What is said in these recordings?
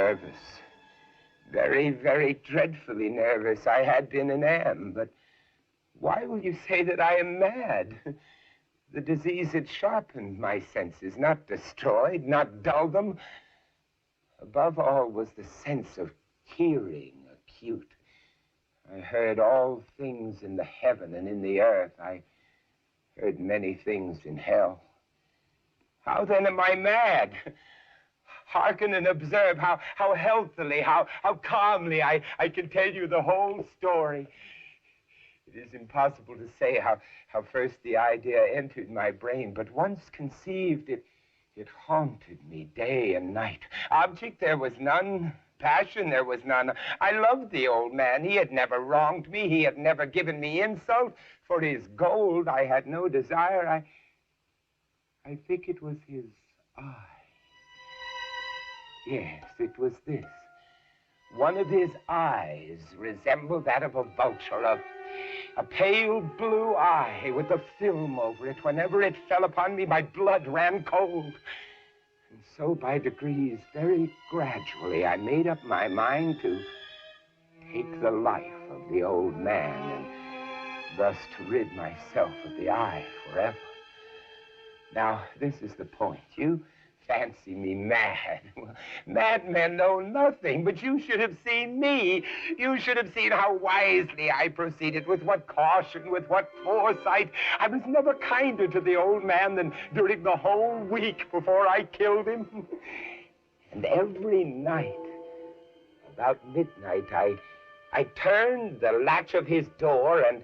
nervous. Very, very dreadfully nervous. I had been and am, but why will you say that I am mad? The disease had sharpened my senses, not destroyed, not dulled them. Above all was the sense of hearing acute. I heard all things in the heaven and in the earth. I heard many things in hell. How then am I mad? Hearken and observe how healthily, how calmly I can tell you the whole story. It is impossible to say how first the idea entered my brain, but once conceived, it haunted me day and night. Object there was none, passion there was none. I loved the old man. He had never wronged me. He had never given me insult. For his gold I had no desire. I think it was his eye. Yes, it was this. One of his eyes resembled that of a vulture, a pale blue eye with a film over it. Whenever it fell upon me, my blood ran cold. And so by degrees, very gradually, I made up my mind to take the life of the old man and thus to rid myself of the eye forever. Now, this is the point. You fancy me mad. Well, madmen know nothing, but you should have seen me. You should have seen how wisely I proceeded, with what caution, with what foresight. I was never kinder to the old man than during the whole week before I killed him. And every night, about midnight, I turned the latch of his door and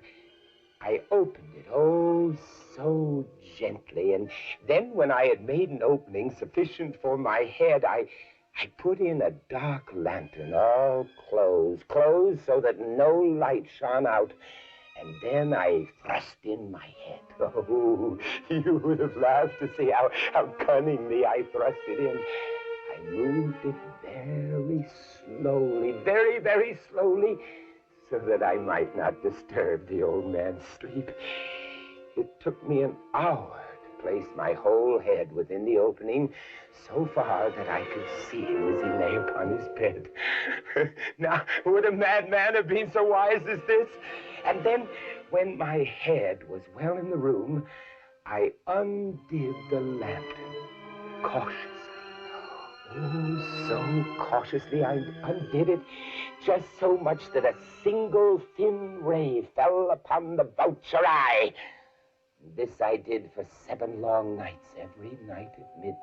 I opened it, oh, so gently. And then when I had made an opening sufficient for my head, I put in a dark lantern, all closed so that no light shone out. And then I thrust in my head. Oh, you would have laughed to see how cunningly I thrust it in. I moved it very slowly, very, very slowly, so that I might not disturb the old man's sleep. It took me an hour to place my whole head within the opening, so far that I could see him as he lay upon his bed. Now, would a madman have been so wise as this? And then, when my head was well in the room, I undid the lantern cautiously. Oh, so cautiously I undid it, just so much that a single thin ray fell upon the vulture eye. This I did for 7 long nights, every night at midnight.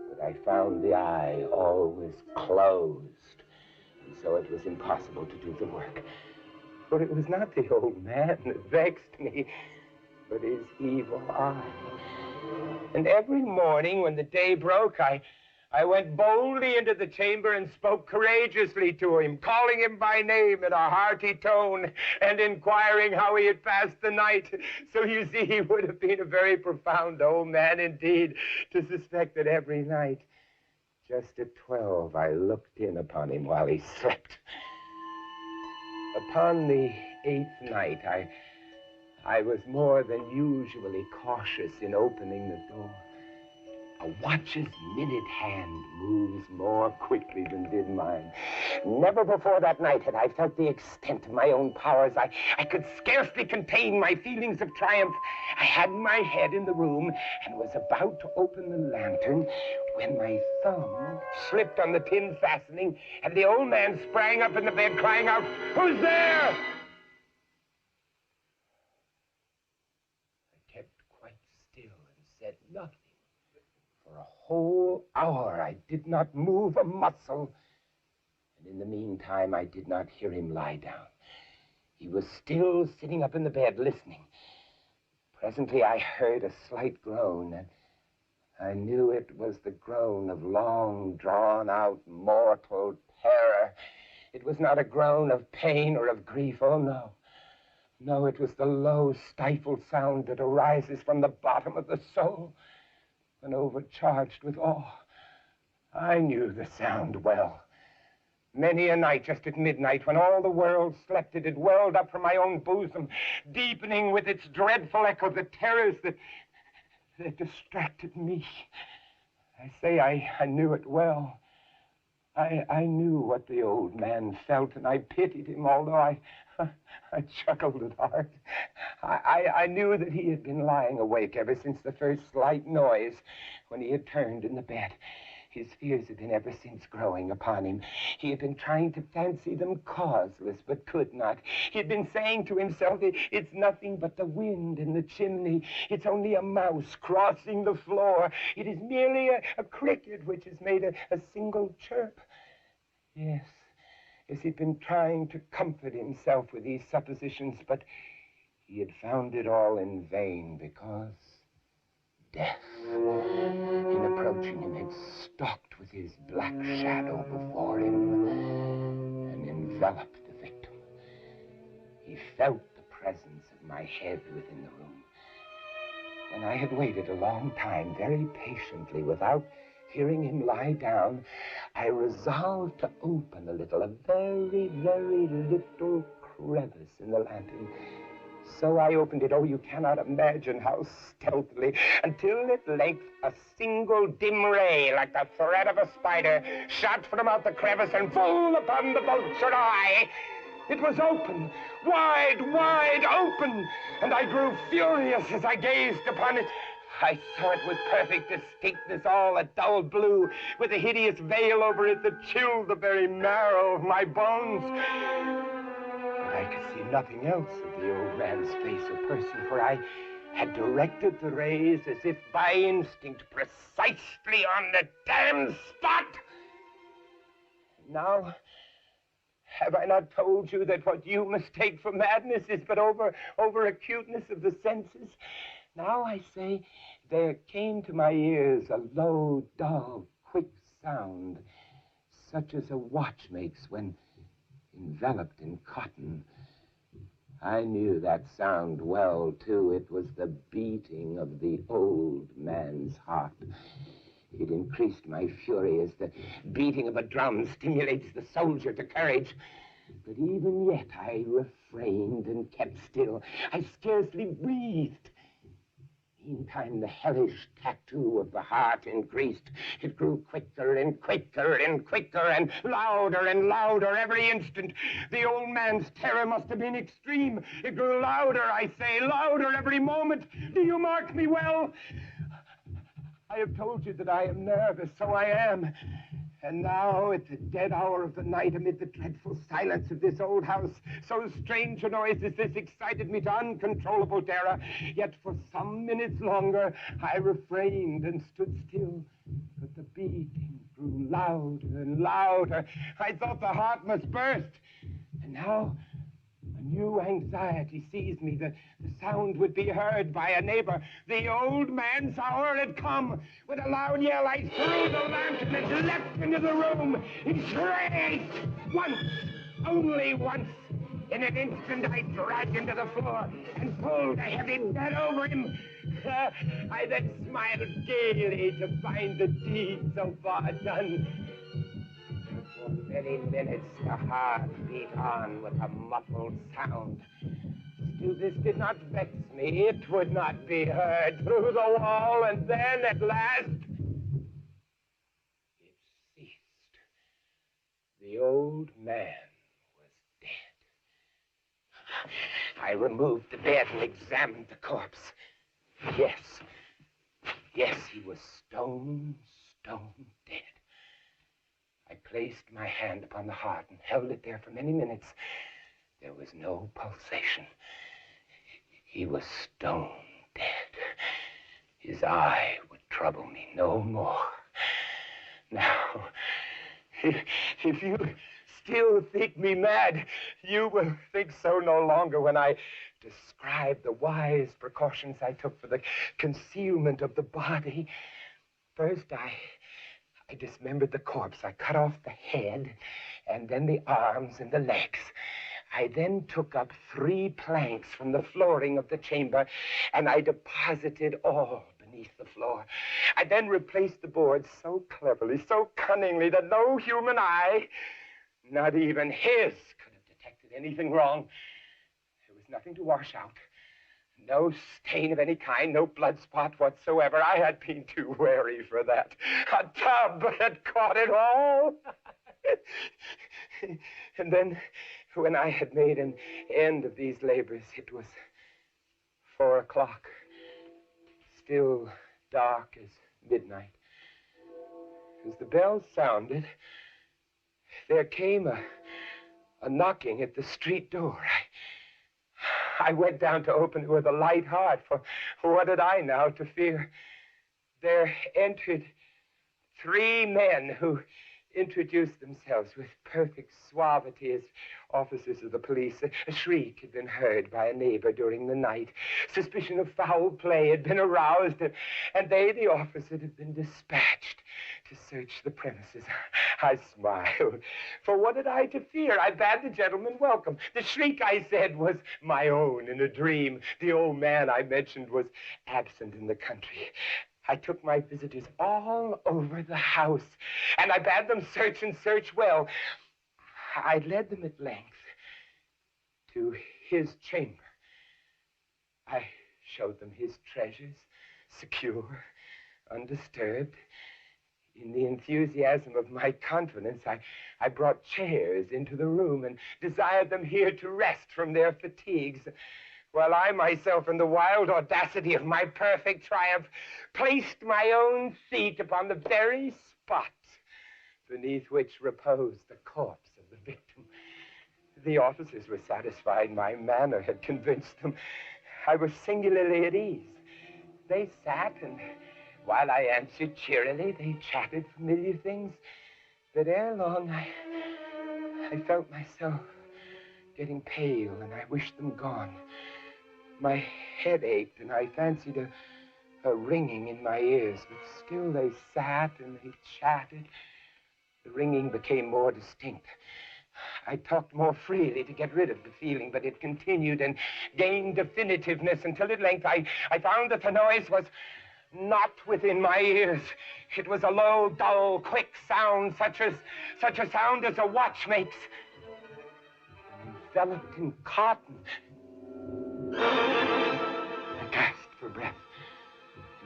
But I found the eye always closed, and so it was impossible to do the work. For it was not the old man that vexed me, but his evil eye. And every morning when the day broke, I went boldly into the chamber and spoke courageously to him, calling him by name in a hearty tone and inquiring how he had passed the night. So you see, he would have been a very profound old man indeed to suspect that every night, just at 12, I looked in upon him while he slept. Upon the 8th night, I was more than usually cautious in opening the door. A watch's minute hand moves more quickly than did mine. Never before that night had I felt the extent of my own powers. I could scarcely contain my feelings of triumph. I had my head in the room and was about to open the lantern when my thumb slipped on the tin fastening and the old man sprang up in the bed crying out, "Who's there?" I kept quite still and said nothing. For a whole hour, I did not move a muscle. And in the meantime, I did not hear him lie down. He was still sitting up in the bed, listening. Presently, I heard a slight groan, and I knew it was the groan of long, drawn-out, mortal terror. It was not a groan of pain or of grief. Oh, no. No, it was the low, stifled sound that arises from the bottom of the soul. And overcharged with awe. I knew the sound well. Many a night, just at midnight, when all the world slept, it had welled up from my own bosom, deepening with its dreadful echo the terrors that distracted me. I say I knew it well. I knew what the old man felt, and I pitied him, although I chuckled at heart. I knew that he had been lying awake ever since the first slight noise when he had turned in the bed. His fears had been ever since growing upon him. He had been trying to fancy them causeless, but could not. He had been saying to himself, it's nothing but the wind in the chimney. It's only a mouse crossing the floor. It is merely a cricket which has made a single chirp. Yes, he'd been trying to comfort himself with these suppositions, but he had found it all in vain, because death, in approaching him, had stalked with his black shadow before him and enveloped the victim. He felt the presence of my head within the room. When I had waited a long time, very patiently, without hearing him lie down, I resolved to open a very, very little crevice in the lantern. So I opened it, oh, you cannot imagine how stealthily, until at length a single dim ray, like the thread of a spider, shot from out the crevice and full upon the vultured eye. It was open, wide open, and I grew furious as I gazed upon it. I saw it with perfect distinctness, all a dull blue, with a hideous veil over it that chilled the very marrow of my bones. But I could see nothing else of the old man's face or person, for I had directed the rays as if by instinct precisely on the damned spot. Now, have I not told you that what you mistake for madness is but over-acuteness of the senses? Now I say, there came to my ears a low, dull, quick sound, such as a watch makes when enveloped in cotton. I knew that sound well, too. It was the beating of the old man's heart. It increased my fury as the beating of a drum stimulates the soldier to courage. But even yet I refrained and kept still. I scarcely breathed. Meantime, the hellish tattoo of the heart increased. It grew quicker and quicker and quicker and louder every instant. The old man's terror must have been extreme. It grew louder, I say, louder every moment. Do you mark me well? I have told you that I am nervous, so I am. And now, at the dead hour of the night, amid the dreadful silence of this old house, so strange a noise as this excited me to uncontrollable terror. Yet for some minutes longer, I refrained and stood still. But the beating grew louder and louder. I thought the heart must burst. And now, a new anxiety seized me. The sound would be heard by a neighbor. The old man's hour had come. With a loud yell, I threw the lantern and leapt into the room. He shrieked once, only once. In an instant, I dragged him to the floor and pulled a heavy bed over him. I then smiled gaily to find the deed so far done. For many minutes, the heart beat on with a muffled sound. Still, this did not vex me. It would not be heard through the wall, and then, at last, it ceased. The old man was dead. I removed the bed and examined the corpse. Yes, he was stone dead. I placed my hand upon the heart and held it there for many minutes. There was no pulsation. He was stone dead. His eye would trouble me no more. Now, if you still think me mad, you will think so no longer when I describe the wise precautions I took for the concealment of the body. First, I dismembered the corpse. I cut off the head, and then the arms and the legs. I then took up 3 planks from the flooring of the chamber, and I deposited all beneath the floor. I then replaced the boards so cleverly, so cunningly, that no human eye, not even his, could have detected anything wrong. There was nothing to wash out. No stain of any kind, no blood spot whatsoever. I had been too wary for that. A tub had caught it all. And then, when I had made an end of these labors, it was 4 o'clock, still dark as midnight. As the bell sounded, there came a knocking at the street door. I went down to open it with a light heart, for what had I now to fear? There entered 3 men who introduced themselves with perfect suavity as officers of the police. A shriek had been heard by a neighbor during the night. Suspicion of foul play had been aroused, and they, the officers, had been dispatched to search the premises. I smiled. For what had I to fear? I bade the gentleman welcome. The shriek, I said, was my own in a dream. The old man I mentioned was absent in the country. I took my visitors all over the house, and I bade them search and search well. I led them at length to his chamber. I showed them his treasures, secure, undisturbed. In the enthusiasm of my confidence, I brought chairs into the room and desired them here to rest from their fatigues, while I myself, in the wild audacity of my perfect triumph, placed my own seat upon the very spot beneath which reposed the corpse of the victim. The officers were satisfied my manner had convinced them. I was singularly at ease. They sat, and while I answered cheerily, they chatted familiar things. But ere long, I felt myself getting pale, and I wished them gone. My head ached, and I fancied a ringing in my ears, but still they sat and they chatted. The ringing became more distinct. I talked more freely to get rid of the feeling, but it continued and gained definitiveness until at length I found that the noise was not within my ears. It was a low, dull, quick sound, such a sound as a watch makes, enveloped in cotton. I gasped for breath,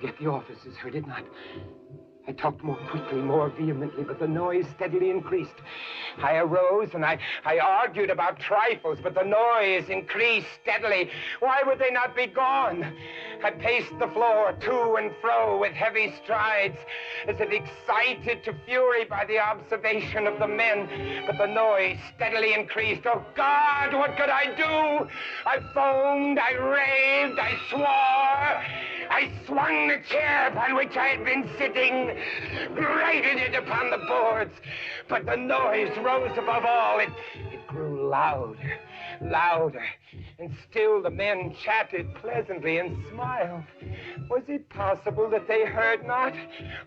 yet the officers heard it not. I talked more quickly, more vehemently, but the noise steadily increased. I arose and I argued about trifles, but the noise increased steadily. Why would they not be gone? I paced the floor to and fro with heavy strides, as if excited to fury by the observation of the men, but the noise steadily increased. Oh, God, what could I do? I foamed, I raved, I swore. I swung the chair upon which I had been sitting, grated it upon the boards, but the noise rose above all. It grew louder, louder, and still the men chatted pleasantly and smiled. Was it possible that they heard not?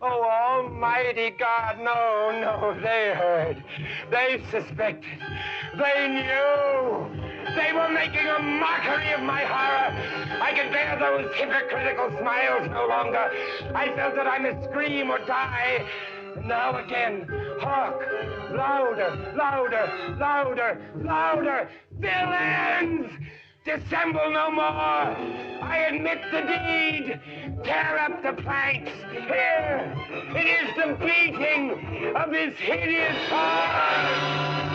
Oh, Almighty God, no, they heard. They suspected. They knew. They were making a mockery of my horror. I could bear those hypocritical smiles no longer. I felt that I must scream or die. And now again, hark, louder, louder, louder, louder. Villains! Dissemble no more. I admit the deed. Tear up the planks. Here, it is the beating of his hideous heart.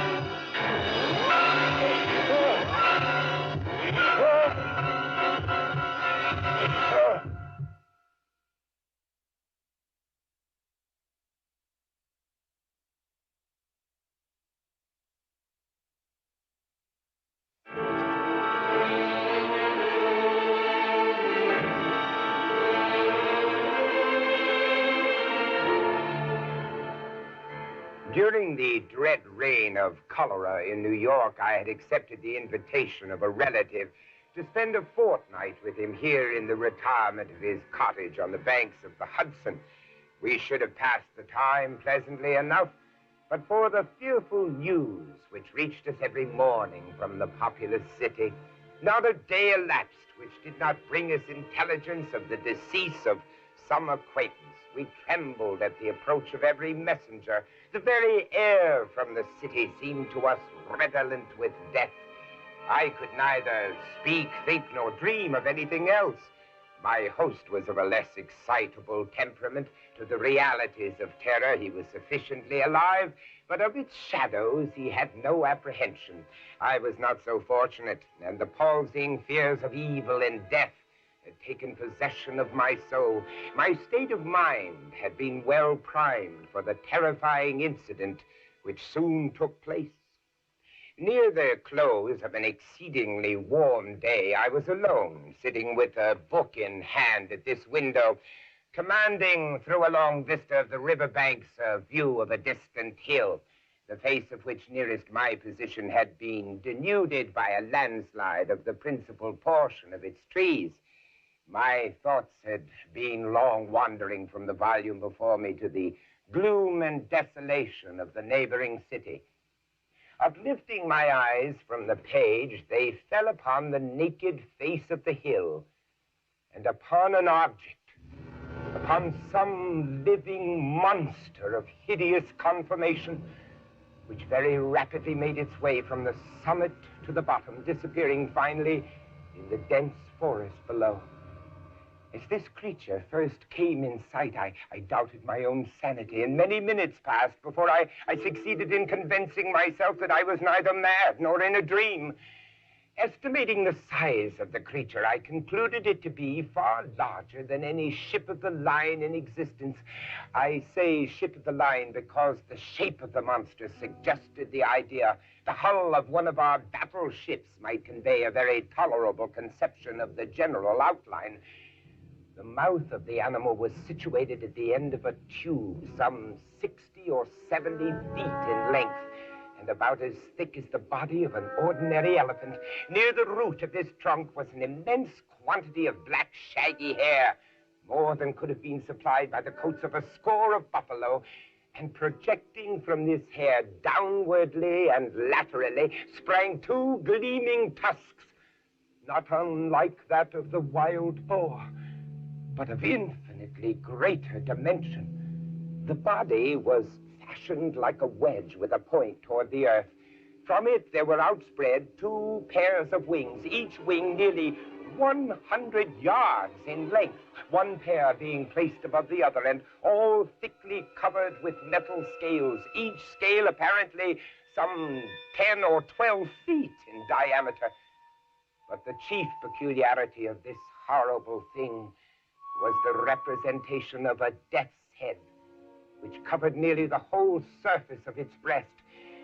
During the dread reign of cholera in New York, I had accepted the invitation of a relative to spend a fortnight with him here in the retirement of his cottage on the banks of the Hudson. We should have passed the time pleasantly enough, but for the fearful news which reached us every morning from the populous city. Not a day elapsed which did not bring us intelligence of the decease of some acquaintance. We trembled at the approach of every messenger. The very air from the city seemed to us redolent with death. I could neither speak, think, nor dream of anything else. My host was of a less excitable temperament. To the realities of terror, he was sufficiently alive, But of its shadows he had no apprehension. I was not so fortunate, and the palsying fears of evil and death had taken possession of my soul. My state of mind had been well primed for the terrifying incident which soon took place. Near the close of an exceedingly warm day, I was alone, sitting with a book in hand at this window, commanding through a long vista of the riverbanks a view of a distant hill, the face of which nearest my position had been denuded by a landslide of the principal portion of its trees. My thoughts had been long wandering from the volume before me to the gloom and desolation of the neighboring city. Uplifting my eyes from the page, they fell upon the naked face of the hill and upon an object, upon some living monster of hideous conformation, which very rapidly made its way from the summit to the bottom, disappearing finally in the dense forest below. As this creature first came in sight, I doubted my own sanity, and many minutes passed before I succeeded in convincing myself that I was neither mad nor in a dream. Estimating the size of the creature, I concluded it to be far larger than any ship of the line in existence. I say ship of the line because the shape of the monster suggested the idea. The hull of one of our battleships might convey a very tolerable conception of the general outline. The mouth of the animal was situated at the end of a tube, some 60 or 70 feet in length, and about as thick as the body of an ordinary elephant. Near the root of this trunk was an immense quantity of black, shaggy hair, more than could have been supplied by the coats of a score of buffalo, and projecting from this hair downwardly and laterally sprang two gleaming tusks, not unlike that of the wild boar, but of infinitely greater dimension. The body was fashioned like a wedge with a point toward the earth. From it there were outspread two pairs of wings, each wing nearly 100 yards in length, one pair being placed above the other, and all thickly covered with metal scales, each scale apparently some 10 or 12 feet in diameter. But the chief peculiarity of this horrible thing was the representation of a death's head, which covered nearly the whole surface of its breast,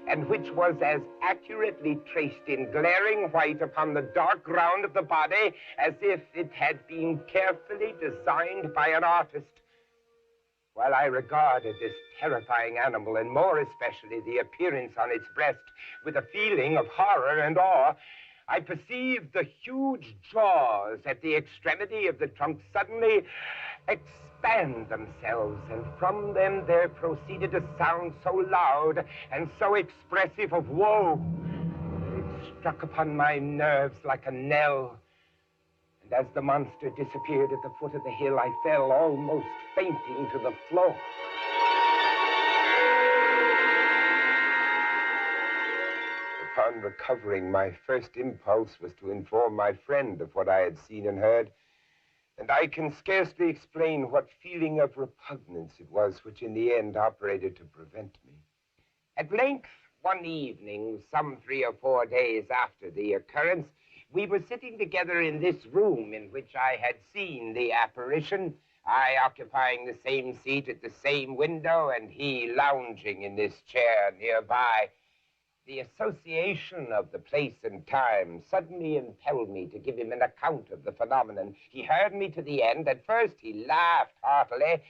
and which was as accurately traced in glaring white upon the dark ground of the body as if it had been carefully designed by an artist. While I regarded this terrifying animal, and more especially the appearance on its breast, with a feeling of horror and awe, I perceived the huge jaws at the extremity of the trunk suddenly expand themselves, and from them there proceeded a sound so loud and so expressive of woe that it struck upon my nerves like a knell. And as the monster disappeared at the foot of the hill, I fell almost fainting to the floor. Upon recovering, my first impulse was to inform my friend of what I had seen and heard, and I can scarcely explain what feeling of repugnance it was which in the end operated to prevent me. At length, one evening, some 3 or 4 days after the occurrence, we were sitting together in this room in which I had seen the apparition, I occupying the same seat at the same window, and he lounging in this chair nearby. The association of the place and time suddenly impelled me to give him an account of the phenomenon. He heard me to the end. At first he laughed heartily,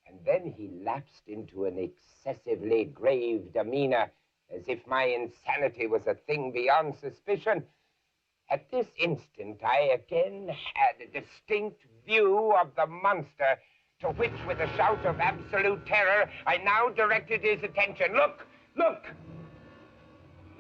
and then he lapsed into an excessively grave demeanor, as if my insanity was a thing beyond suspicion. At this instant I again had a distinct view of the monster, to which, with a shout of absolute terror, I now directed his attention. Look! Look!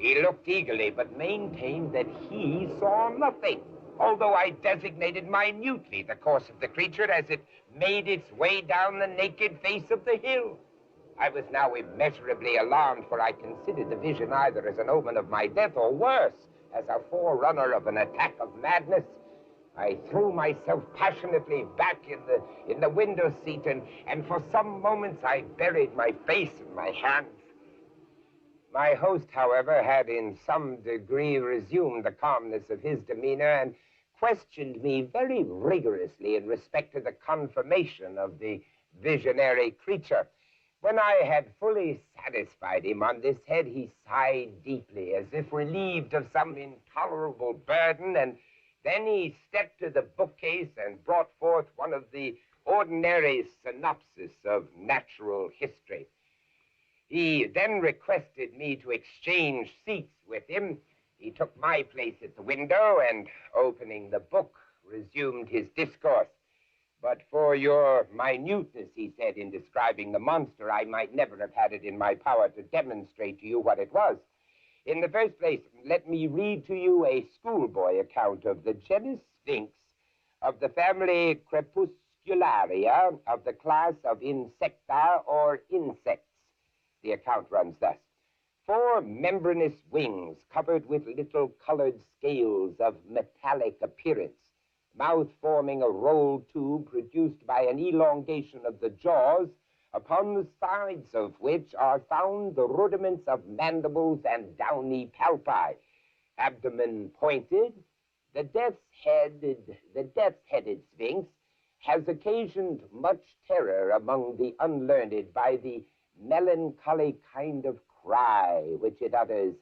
He looked eagerly, but maintained that he saw nothing, although I designated minutely the course of the creature as it made its way down the naked face of the hill. I was now immeasurably alarmed, for I considered the vision either as an omen of my death, or worse, as a forerunner of an attack of madness. I threw myself passionately back in the window seat, and for some moments I buried my face in my hands. My host, however, had in some degree resumed the calmness of his demeanor and questioned me very rigorously in respect to the conformation of the visionary creature. When I had fully satisfied him on this head, he sighed deeply, as if relieved of some intolerable burden, and then he stepped to the bookcase and brought forth one of the ordinary synopses of natural history. He then requested me to exchange seats with him. He took my place at the window and, opening the book, resumed his discourse. But for your minuteness, he said, in describing the monster, I might never have had it in my power to demonstrate to you what it was. In the first place, let me read to you a schoolboy account of the genus Sphinx, of the family Crepuscularia, of the class of Insecta or insects. The account runs thus. 4 membranous wings covered with little colored scales of metallic appearance, mouth forming a rolled tube produced by an elongation of the jaws, upon the sides of which are found the rudiments of mandibles and downy palpi, abdomen pointed. The death's-headed Sphinx has occasioned much terror among the unlearned by the melancholy kind of cry which it utters,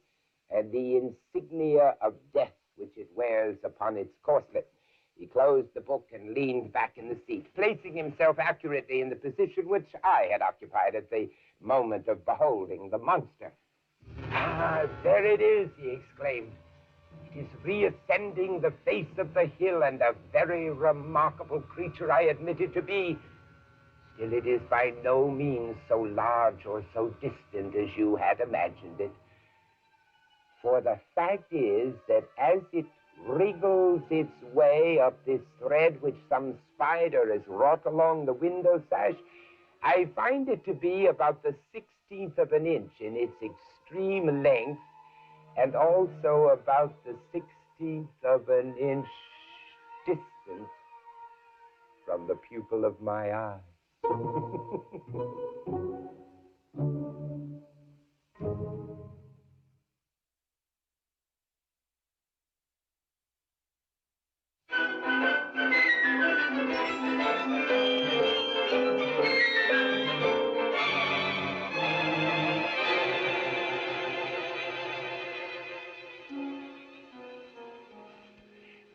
and the insignia of death which it wears upon its corslet. He closed the book and leaned back in the seat, placing himself accurately in the position which I had occupied at the moment of beholding the monster. "Ah, there it is," he exclaimed. "It is reascending the face of the hill, and a very remarkable creature I admit it to be. Still, it is by no means so large or so distant as you had imagined it. For the fact is that as it wriggles its way up this thread which some spider has wrought along the window sash, I find it to be about the 16th of an inch in its extreme length, and also about the 16th of an inch distant from the pupil of my eye."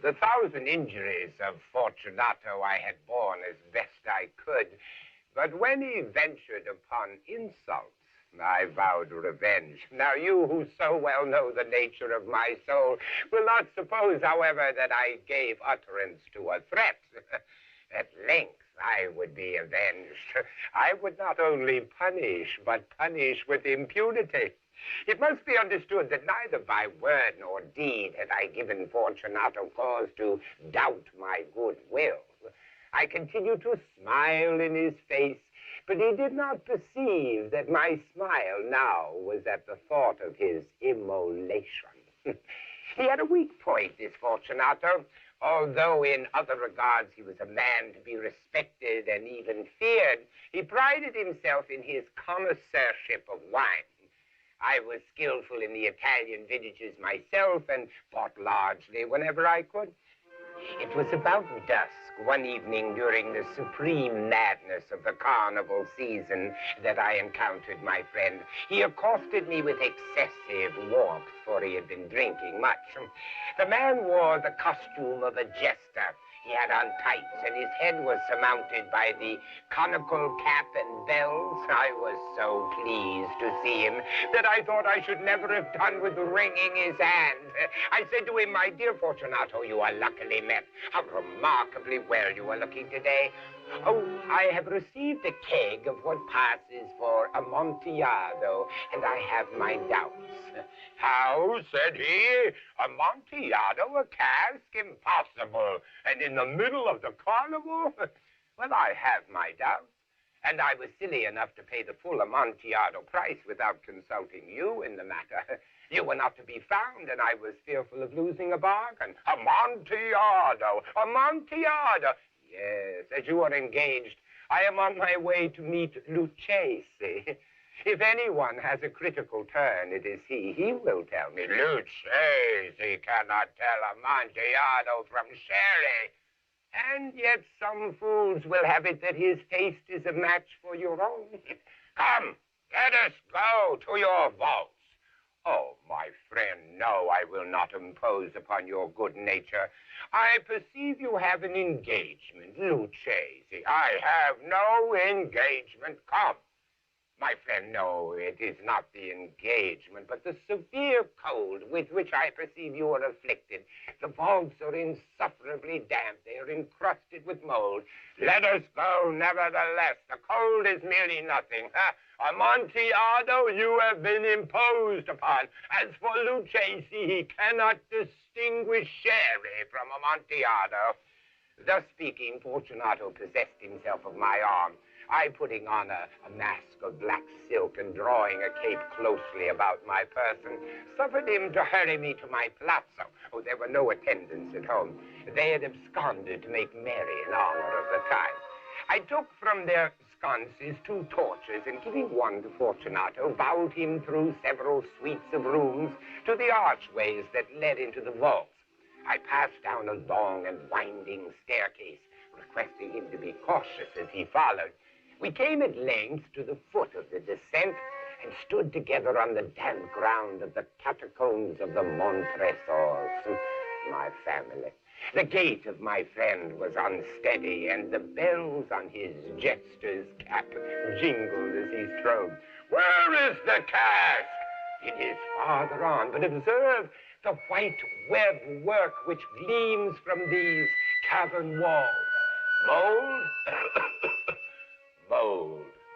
The 1,000 injuries of Fortunato I had borne as best I could, but when he ventured upon insults, I vowed revenge. Now, you who so well know the nature of my soul will not suppose, however, that I gave utterance to a threat. At length, I would be avenged. I would not only punish, but punish with impunity. It must be understood that neither by word nor deed had I given Fortunato cause to doubt my good will. I continued to smile in his face, but he did not perceive that my smile now was at the thought of his immolation. He had a weak point, this Fortunato. Although in other regards he was a man to be respected and even feared, he prided himself in his connoisseurship of wine. I was skillful in the Italian vintages myself and bought largely whenever I could. It was about dusk one evening during the supreme madness of the carnival season that I encountered my friend. He accosted me with excessive warmth, for he had been drinking much. The man wore the costume of a jester. He had on tights, and his head was surmounted by the conical cap and bells. I was so pleased to see him that I thought I should never have done with wringing his hand. I said to him, "My dear Fortunato, you are luckily met. How remarkably well you are looking today. Oh, I have received a keg of what passes for Amontillado, and I have my doubts." "How," said he, "Amontillado, a cask? Impossible. And in the middle of the carnival?" "Well, I have my doubts, and I was silly enough to pay the full Amontillado price without consulting you in the matter. You were not to be found, and I was fearful of losing a bargain." "Amontillado! Amontillado!" "Yes, as you are engaged, I am on my way to meet Lucchese. If anyone has a critical turn, it is he. He will tell me. Lucchese cannot tell Amontillado from sherry. And yet some fools will have it that his taste is a match for your own. Come, let us go to your vaults. Oh, my friend, no, I will not impose upon your good nature. I perceive you have an engagement, Lucchese. I have no engagement. Come. My friend, no, it is not the engagement, but the severe cold with which I perceive you are afflicted. The vaults are insufferably damp. They are encrusted with mold. Let us go, nevertheless. The cold is merely nothing. Amontillado, you have been imposed upon. As for Lucchese, he cannot distinguish sherry from Amontillado. Thus speaking, Fortunato possessed himself of my arm. I, putting on a mask of black silk and drawing a cape closely about my person, suffered him to hurry me to my palazzo. Oh, there were no attendants at home. They had absconded to make merry in honor of the time. I took from their sconces 2 torches, and giving one to Fortunato, bowed him through several suites of rooms to the archways that led into the vaults. I passed down a long and winding staircase, requesting him to be cautious as he followed. We came at length to the foot of the descent and stood together on the damp ground of the catacombs of the Montresors, my family. The gait of my friend was unsteady, and the bells on his jester's cap jingled as he strode. Where is the cask? It is farther on, but observe the white web work which gleams from these cavern walls. Mold?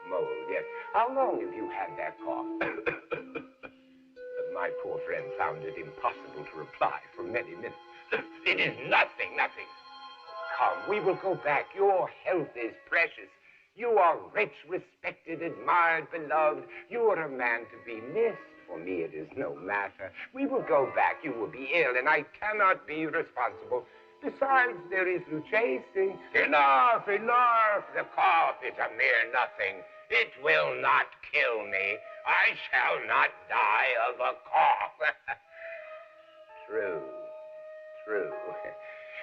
Mold, yes. How long have you had that cough? My poor friend found it impossible to reply for many minutes. It is nothing. Come, we will go back. Your health is precious. You are rich, respected, admired, beloved. You are a man to be missed. For me, it is no matter. We will go back. You will be ill, and I cannot be responsible. Besides, there is Lucchese. Enough. The cough is a mere nothing. It will not kill me. I shall not die of a cough. True.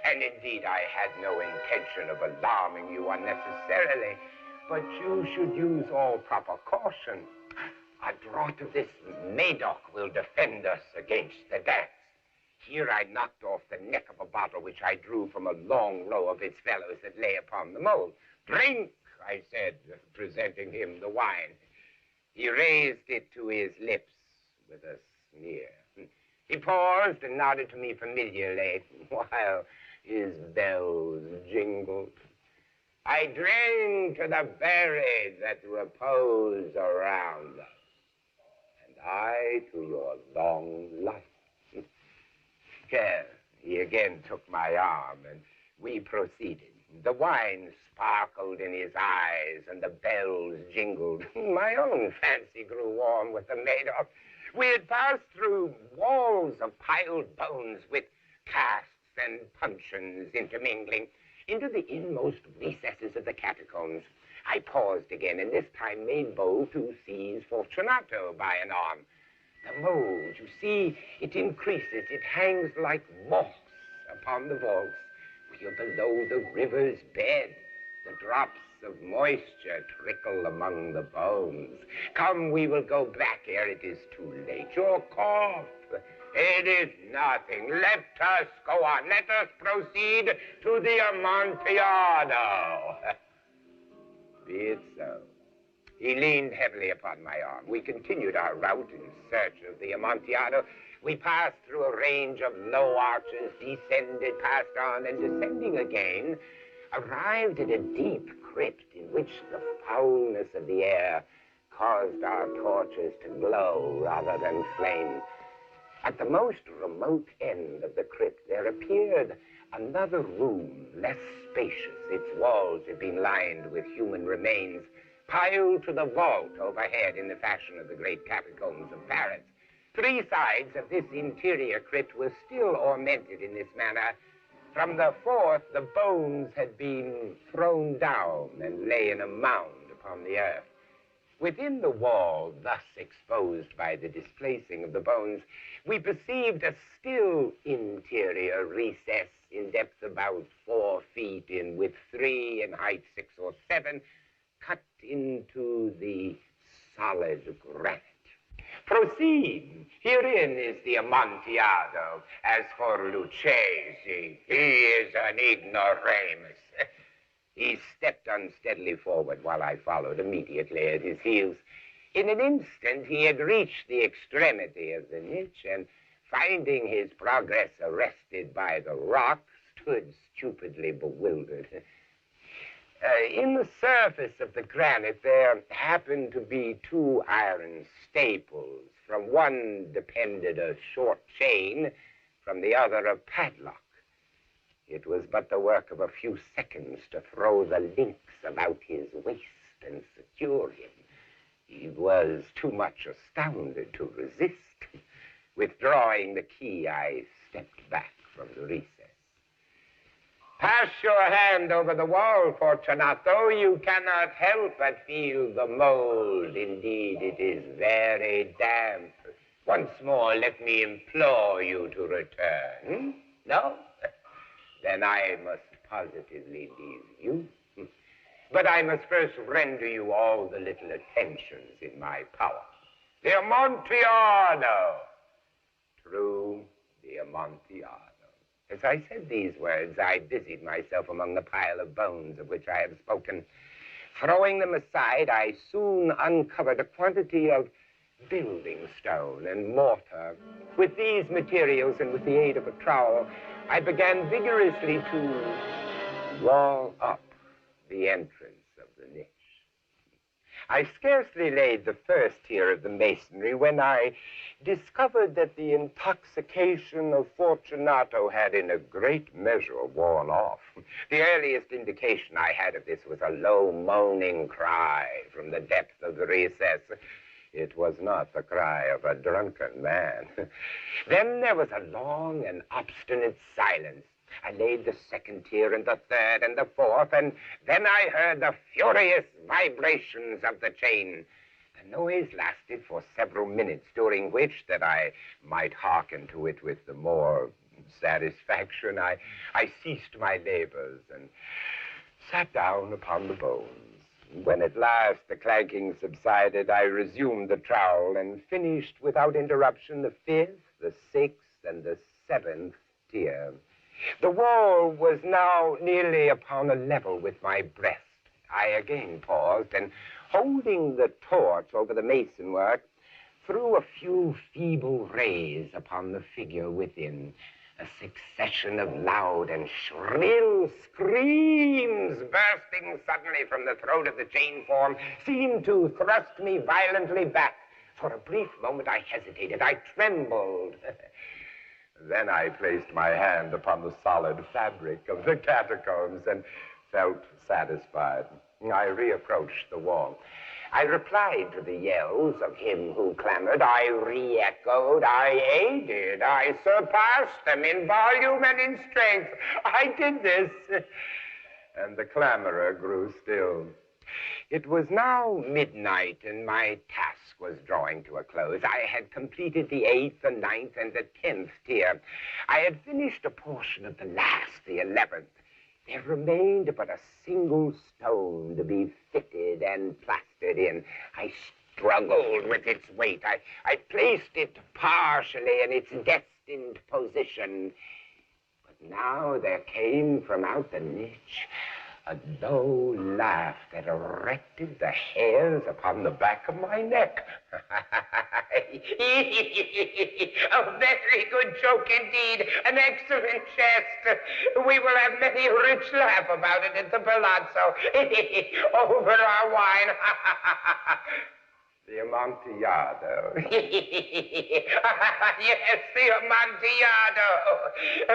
And indeed, I had no intention of alarming you unnecessarily, but you should use all proper caution. A draught of this Medoc will defend us against the dance. Here I knocked off the neck of a bottle which I drew from a long row of its fellows that lay upon the mold. Drink, I said, presenting him the wine. He raised it to his lips with a sneer. He paused and nodded to me familiarly while his bells jingled. I drank to the buried that repose around us, and I to your long life. Well, he again took my arm, and we proceeded. The wine sparkled in his eyes, and the bells jingled. My own fancy grew warm with the Madoff. We had passed through walls of piled bones with casts and puncheons intermingling into the inmost recesses of the catacombs. I paused again, and this time made bold to seize Fortunato by an arm. The mold, you see, it increases. It hangs like moss upon the vaults. We are below the river's bed. The drops of moisture trickle among the bones. Come, we will go back ere it is too late. Your cough, it is nothing. Let us go on. Let us proceed to the Amontillado. Be it so. He leaned heavily upon my arm. We continued our route in search of the Amontillado. We passed through a range of low arches, descended, passed on, and descending again, arrived at a deep crypt in which the foulness of the air caused our torches to glow rather than flame. At the most remote end of the crypt, there appeared another room, less spacious. Its walls had been lined with human remains, piled to the vault overhead in the fashion of the great catacombs of Paris. 3 sides of this interior crypt were still ornamented in this manner. From the 4th, the bones had been thrown down and lay in a mound upon the earth. Within the wall, thus exposed by the displacing of the bones, we perceived a still interior recess in depth about 4 feet, in width 3, in height 6 or 7, cut into the solid granite. Proceed. Herein is the Amontillado. As for Lucchesi, he is an ignoramus. He stepped unsteadily forward while I followed immediately at his heels. In an instant, he had reached the extremity of the niche, and finding his progress arrested by the rock, stood stupidly bewildered. In the surface of the granite, there happened to be 2 iron staples. From one depended a short chain, from the other a padlock. It was but the work of a few seconds to throw the links about his waist and secure him. He was too much astounded to resist. Withdrawing the key, I stepped back from the recess. Pass your hand over the wall, Fortunato. You cannot help but feel the mold. Indeed, it is very damp. Once more, let me implore you to return. No? Then I must positively leave you. But I must first render you all the little attentions in my power. The Amontillado. True, the Amontillado. As I said these words, I busied myself among the pile of bones of which I have spoken. Throwing them aside, I soon uncovered a quantity of building stone and mortar. With these materials and with the aid of a trowel, I began vigorously to wall up the entrance of the niche. I scarcely laid the first tier of the masonry when I discovered that the intoxication of Fortunato had in a great measure worn off. The earliest indication I had of this was a low moaning cry from the depth of the recess. It was not the cry of a drunken man. Then there was a long and obstinate silence. I laid the second tier and the third and the fourth, and then I heard the furious vibrations of the chain. The noise lasted for several minutes, during which, that I might hearken to it with the more satisfaction, I ceased my labors and sat down upon the bones. When at last the clanking subsided, I resumed the trowel and finished without interruption the 5th, the 6th, and the 7th tier. The wall was now nearly upon a level with my breast. I again paused, and holding the torch over the masonwork, threw a few feeble rays upon the figure within. A succession of loud and shrill screams bursting suddenly from the throat of the chain form seemed to thrust me violently back. For a brief moment I hesitated. I trembled. Then I placed my hand upon the solid fabric of the catacombs and felt satisfied. I reapproached the wall. I replied to the yells of him who clamored. I re-echoed. I aided. I surpassed them in volume and in strength. I did this. And the clamorer grew still. It was now midnight, and my task was drawing to a close. I had completed the 8th, the 9th, and the 10th tier. I had finished a portion of the last, the 11th. There remained but a single stone to be fitted and plastered in. I struggled with its weight. I placed it partially in its destined position. But now there came from out the niche a low laugh that erected the hairs upon the back of my neck. A very good joke indeed, an excellent jest. We will have many a rich laugh about it at the palazzo. Over our wine. The Amontillado. Yes, the Amontillado.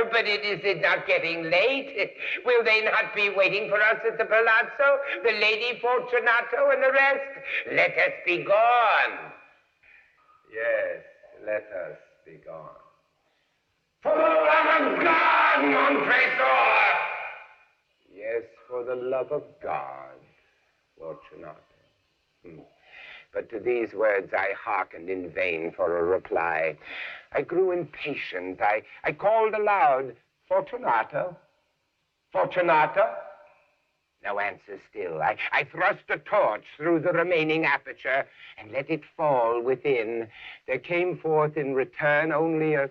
But is it not getting late? Will they not be waiting for us at the palazzo? The Lady Fortunato and the rest? Let us be gone. Yes, let us be gone. For the love of God, Montresor! Yes, for the love of God, Fortunato. But to these words I hearkened in vain for a reply. I grew impatient. I called aloud, Fortunato? Fortunato? No answer still. I thrust a torch through the remaining aperture and let it fall within. There came forth in return only a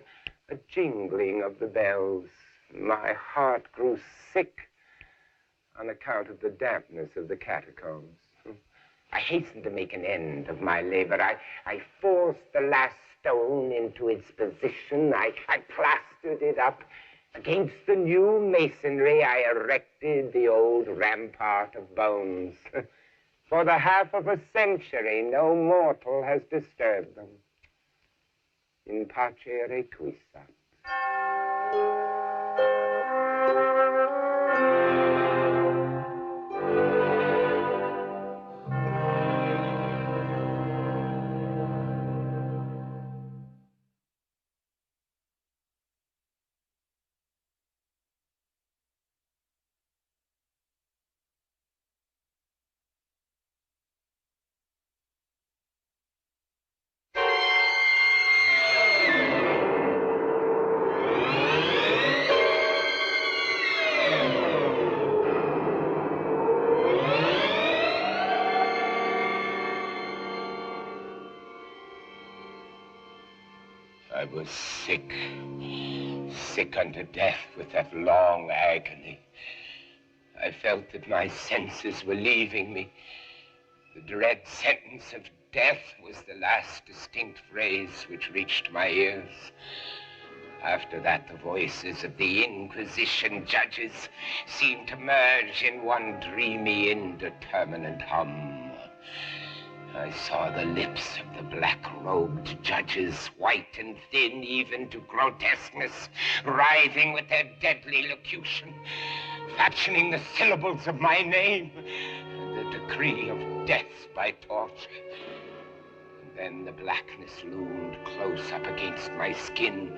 jingling of the bells. My heart grew sick on account of the dampness of the catacombs. I hastened to make an end of my labor. I forced the last stone into its position. I plastered it up. Against the new masonry, I erected the old rampart of bones. For the half of a century, no mortal has disturbed them. In pace requiescat. I was sick unto death with that long agony. I felt that my senses were leaving me. The dread sentence of death was the last distinct phrase which reached my ears. After that, the voices of the Inquisition judges seemed to merge in one dreamy, indeterminate hum. I saw the lips of the black-robed judges, white and thin even to grotesqueness, writhing with their deadly locution, fashioning the syllables of my name and the decree of death by torture. And then the blackness loomed close up against my skin,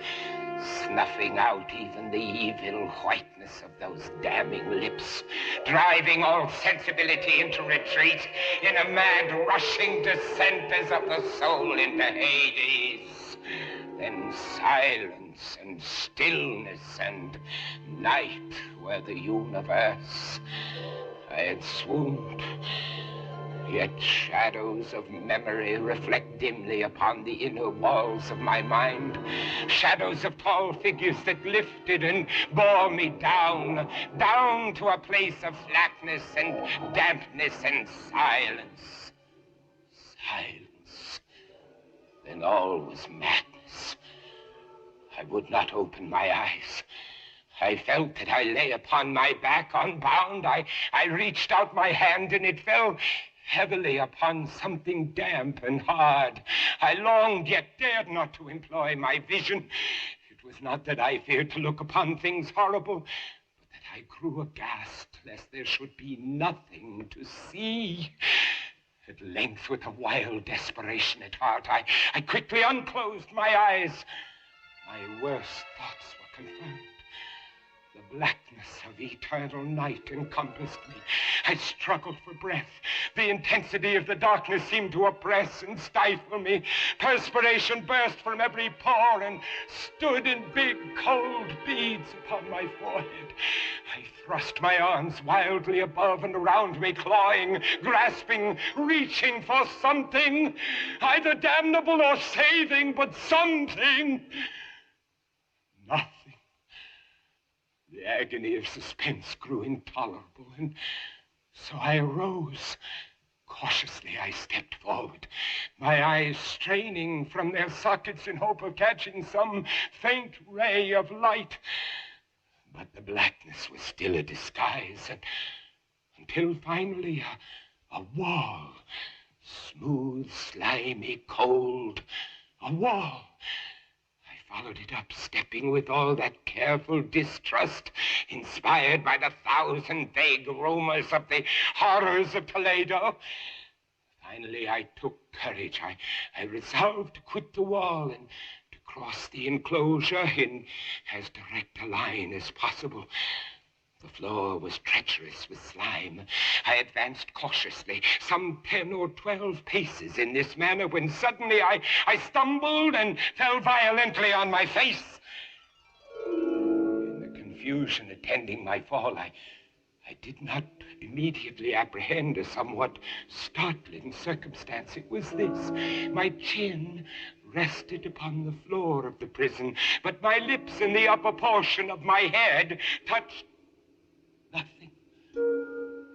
snuffing out even the evil whiteness of those damning lips, driving all sensibility into retreat in a mad rushing descent as of the soul into Hades. Then silence and stillness and night were the universe. I had swooned. Yet shadows of memory reflect dimly upon the inner walls of my mind. Shadows of tall figures that lifted and bore me down to a place of flatness and dampness and silence. Silence. Then all was madness. I would not open my eyes. I felt that I lay upon my back unbound. I reached out my hand and it fell heavily upon something damp and hard. I longed, yet dared not to employ my vision. It was not that I feared to look upon things horrible, but that I grew aghast lest there should be nothing to see. At length, with a wild desperation at heart, I quickly unclosed my eyes. My worst thoughts were confirmed. The blackness of eternal night encompassed me. I struggled for breath. The intensity of the darkness seemed to oppress and stifle me. Perspiration burst from every pore and stood in big, cold beads upon my forehead. I thrust my arms wildly above and around me, clawing, grasping, reaching for something, either damnable or saving, but something. Nothing. The agony of suspense grew intolerable, and so I arose. Cautiously, I stepped forward, my eyes straining from their sockets in hope of catching some faint ray of light. But the blackness was still a disguise, until finally a wall, smooth, slimy, cold, a wall. Followed it up, stepping with all that careful distrust inspired by the thousand vague rumors of the horrors of Toledo. Finally, I took courage. I resolved to quit the wall and to cross the enclosure in as direct a line as possible. The floor was treacherous with slime. I advanced cautiously, some 10 or 12 paces in this manner, when suddenly I stumbled and fell violently on my face. In the confusion attending my fall, I did not immediately apprehend a somewhat startling circumstance. It was this: my chin rested upon the floor of the prison, but my lips and the upper portion of my head touched nothing.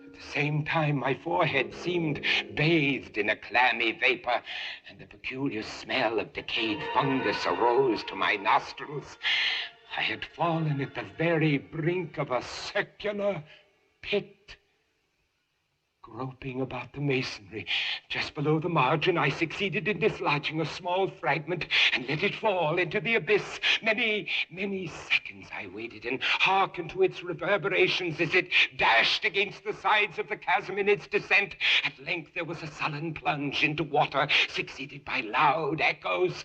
At the same time, my forehead seemed bathed in a clammy vapor, and the peculiar smell of decayed fungus arose to my nostrils. I had fallen at the very brink of a circular pit. Groping about the masonry, just below the margin, I succeeded in dislodging a small fragment and let it fall into the abyss. Many seconds I waited and hearkened to its reverberations as it dashed against the sides of the chasm in its descent. At length there was a sullen plunge into water, succeeded by loud echoes.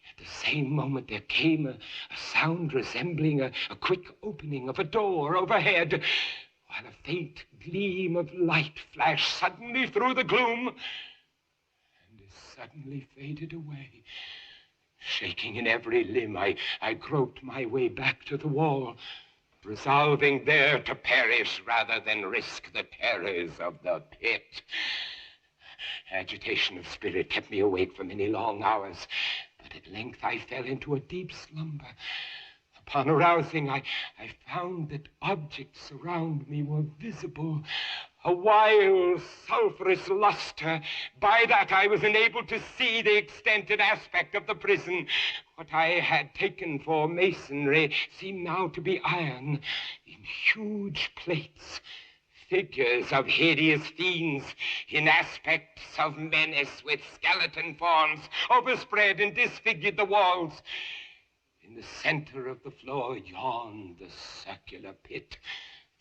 At the same moment there came a sound resembling a quick opening of a door overhead, while a faint gleam of light flashed suddenly through the gloom and as suddenly faded away. Shaking in every limb, I groped my way back to the wall, resolving there to perish rather than risk the terrors of the pit. Agitation of spirit kept me awake for many long hours, but at length I fell into a deep slumber. Upon arousing, I found that objects around me were visible, a wild, sulphurous luster. By that I was enabled to see the extent and aspect of the prison. What I had taken for masonry seemed now to be iron in huge plates. Figures of hideous fiends in aspects of menace with skeleton forms overspread and disfigured the walls. In the center of the floor yawned the circular pit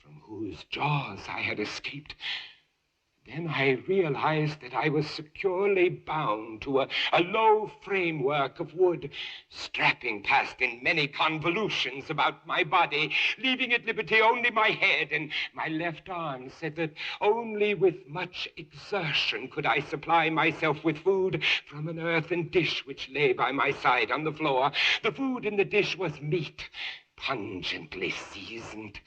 from whose jaws I had escaped. Then I realized that I was securely bound to a low framework of wood. Strapping passed in many convolutions about my body, leaving at liberty only my head and my left arm, so that only with much exertion could I supply myself with food from an earthen dish which lay by my side on the floor. The food in the dish was meat, pungently seasoned.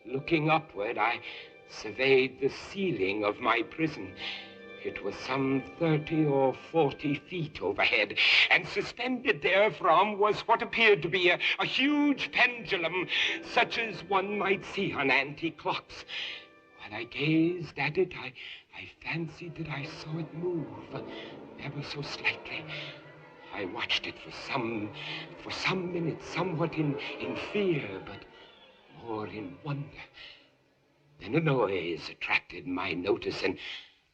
Looking upward, I surveyed the ceiling of my prison. It was some 30 or 40 feet overhead, and suspended therefrom was what appeared to be a huge pendulum, such as one might see on antique clocks. While I gazed at it, I fancied that I saw it move, ever so slightly. I watched it for some minutes, somewhat in fear, but more in wonder. Then a noise attracted my notice, and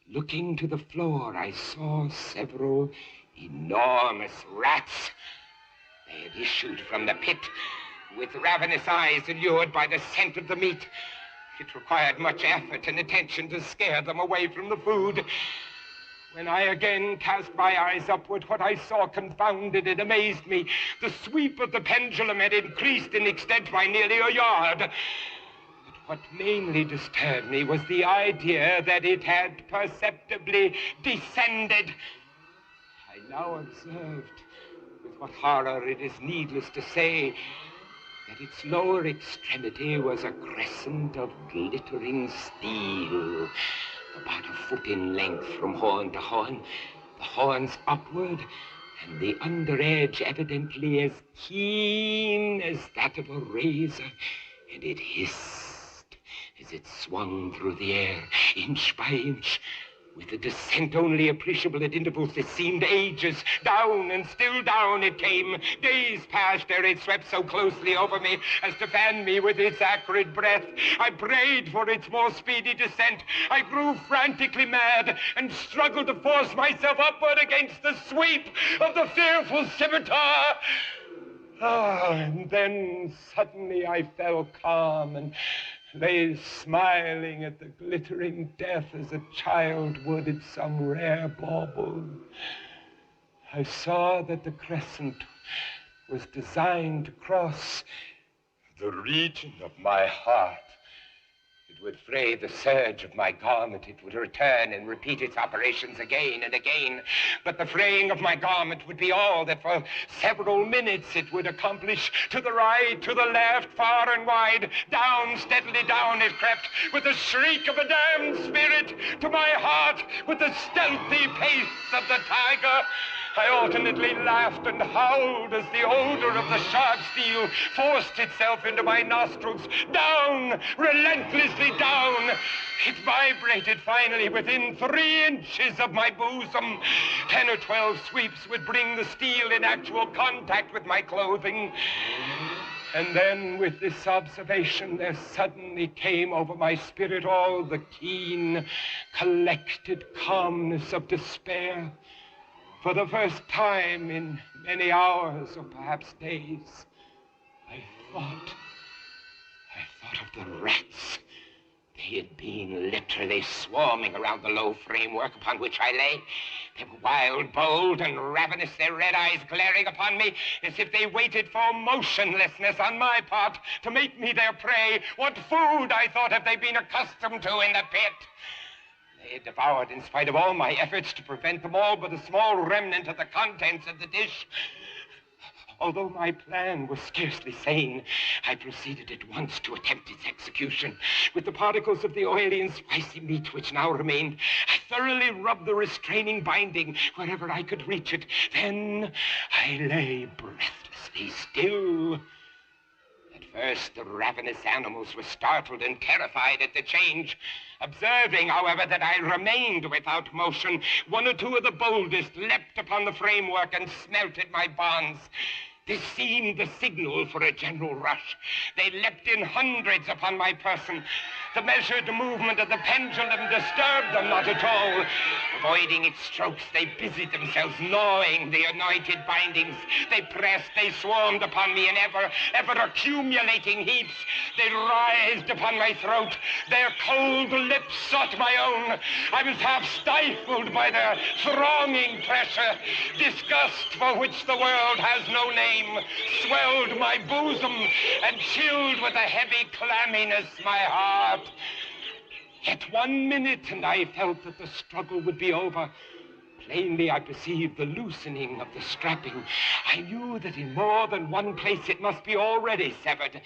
looking to the floor, I saw several enormous rats. They had issued from the pit with ravenous eyes allured by the scent of the meat. It required much effort and attention to scare them away from the food. When I again cast my eyes upward, what I saw confounded and amazed me. The sweep of the pendulum had increased in extent by nearly a yard. What mainly disturbed me was the idea that it had perceptibly descended. I now observed, with what horror it is needless to say, that its lower extremity was a crescent of glittering steel, about a foot in length from horn to horn, the horns upward, and the under edge evidently as keen as that of a razor, and it hissed as it swung through the air, inch by inch, with a descent only appreciable at intervals that seemed ages. Down and still down it came. Days passed ere it swept so closely over me as to fan me with its acrid breath. I prayed for its more speedy descent. I grew frantically mad and struggled to force myself upward against the sweep of the fearful scimitar. And then suddenly I fell calm and lay smiling at the glittering death as a child would at some rare bauble. I saw that the crescent was designed to cross the region of my heart. It would fray the serge of my garment. It would return and repeat its operations again and again. But the fraying of my garment would be all that for several minutes it would accomplish. To the right, to the left, far and wide, down, steadily down it crept, with the shriek of a damned spirit, to my heart, with the stealthy pace of the tiger. I alternately laughed and howled as the odor of the sharp steel forced itself into my nostrils. Down, relentlessly down. It vibrated finally within 3 inches of my bosom. 10 or 12 sweeps would bring the steel in actual contact with my clothing. And then, with this observation, there suddenly came over my spirit all the keen, collected calmness of despair. For the first time in many hours, or perhaps days, I thought of the rats. They had been literally swarming around the low framework upon which I lay. They were wild, bold, and ravenous, their red eyes glaring upon me as if they waited for motionlessness on my part to make me their prey. What food, I thought, have they been accustomed to in the pit? They had devoured, in spite of all my efforts to prevent them, all but a small remnant of the contents of the dish. Although my plan was scarcely sane, I proceeded at once to attempt its execution. With the particles of the oily and spicy meat which now remained, I thoroughly rubbed the restraining binding wherever I could reach it. Then I lay breathlessly still. At first, the ravenous animals were startled and terrified at the change. Observing, however, that I remained without motion, 1 or 2 of the boldest leapt upon the framework and smelted my bonds. This seemed the signal for a general rush. They leapt in hundreds upon my person. The measured movement of the pendulum disturbed them not at all. Avoiding its strokes, they busied themselves gnawing the anointed bindings. They pressed, they swarmed upon me in ever accumulating heaps. They writhed upon my throat. Their cold lips sought my own. I was half stifled by their thronging pressure. Disgust, for which the world has no name, swelled my bosom and chilled with a heavy clamminess my heart. Yet 1 minute, and I felt that the struggle would be over. Plainly, I perceived the loosening of the strapping. I knew that in more than one place it must be already severed.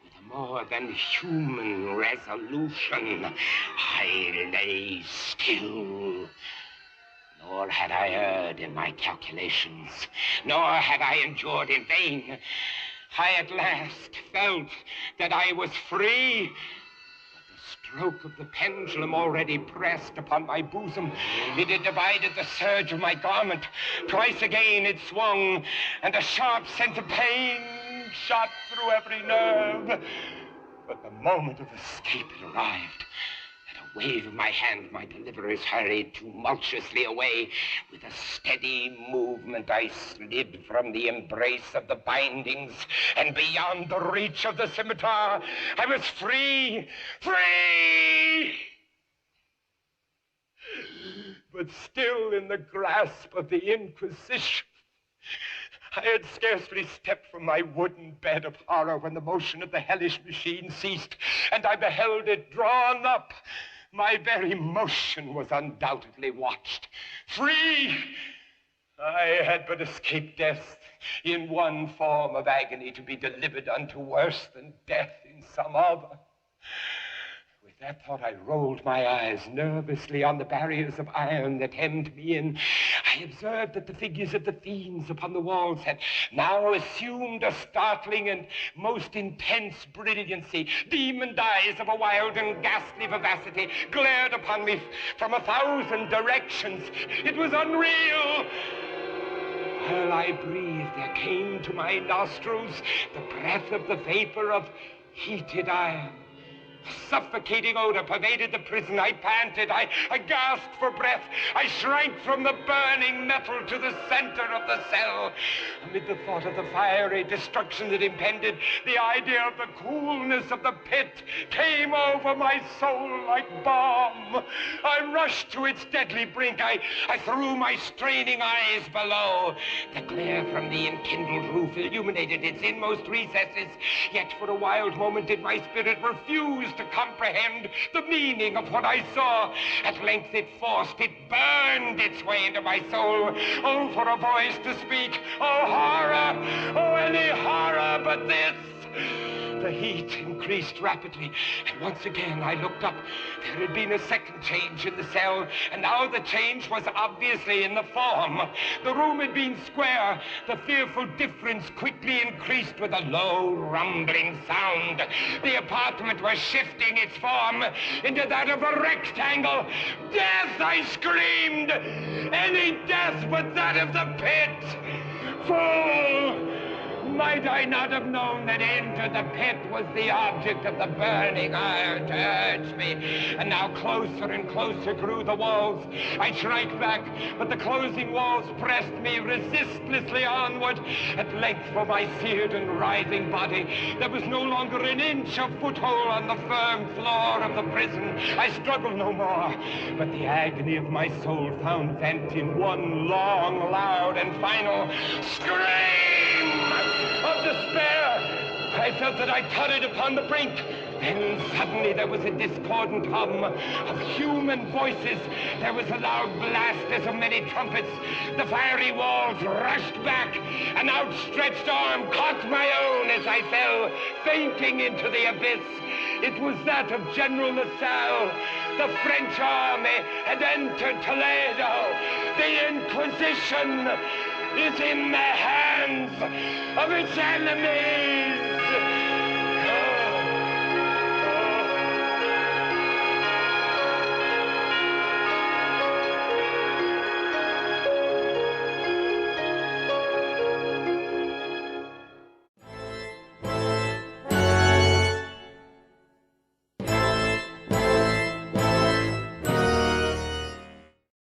With a more than human resolution, I lay still. Nor had I erred in my calculations, nor had I endured in vain. I at last felt that I was free. Stroke of the pendulum already pressed upon my bosom. It had divided the serge of my garment. Twice again it swung, and a sharp sense of pain shot through every nerve. But the moment of escape had arrived. At a wave of my hand, my deliverers hurried tumultuously away. With a steady movement, I slid from the embrace of the bindings and beyond the reach of the scimitar. I was free! Free! But still in the grasp of the Inquisition. I had scarcely stepped from my wooden bed of horror when the motion of the hellish machine ceased, and I beheld it drawn up. My very motion was undoubtedly watched. Free! I had but escaped death in one form of agony, to be delivered unto worse than death in some other. With that thought, I rolled my eyes nervously on the barriers of iron that hemmed me in. I observed that the figures of the fiends upon the walls had now assumed a startling and most intense brilliancy. Demon eyes of a wild and ghastly vivacity glared upon me from 1,000 directions. It was unreal. While I breathed, there came to my nostrils the breath of the vapor of heated iron. Suffocating odor pervaded the prison. I panted. I gasped for breath. I shrank from the burning metal to the center of the cell. Amid the thought of the fiery destruction that impended, the idea of the coolness of the pit came over my soul like balm. I rushed to its deadly brink. I threw my straining eyes below. The glare from the enkindled roof illuminated its inmost recesses. Yet for a wild moment did my spirit refuse to comprehend the meaning of what I saw. At length it forced, it burned its way into my soul. Oh, for a voice to speak. Oh, horror. Oh, any horror but this. The heat increased rapidly, and once again I looked up. There had been a second change in the cell, and now the change was obviously in the form. The room had been square. The fearful difference quickly increased with a low, rumbling sound. The apartment was shifting its form into that of a rectangle. Death, I screamed! Any death but that of the pit! Fool! Might I not have known that into the pit was the object of the burning iron to urge me? And now closer and closer grew the walls. I shrank back, but the closing walls pressed me resistlessly onward. At length, for my seared and writhing body, there was no longer an inch of foothold on the firm floor of the prison. I struggled no more, but the agony of my soul found vent in one long, loud, and final scream of despair. I felt that I tottered upon the brink. Then suddenly there was a discordant hum of human voices. There was a loud blast as of many trumpets. The fiery walls rushed back. An outstretched arm caught my own as I fell, fainting into the abyss. It was that of General LaSalle. The French army had entered Toledo. The Inquisition is in the hands of its enemies.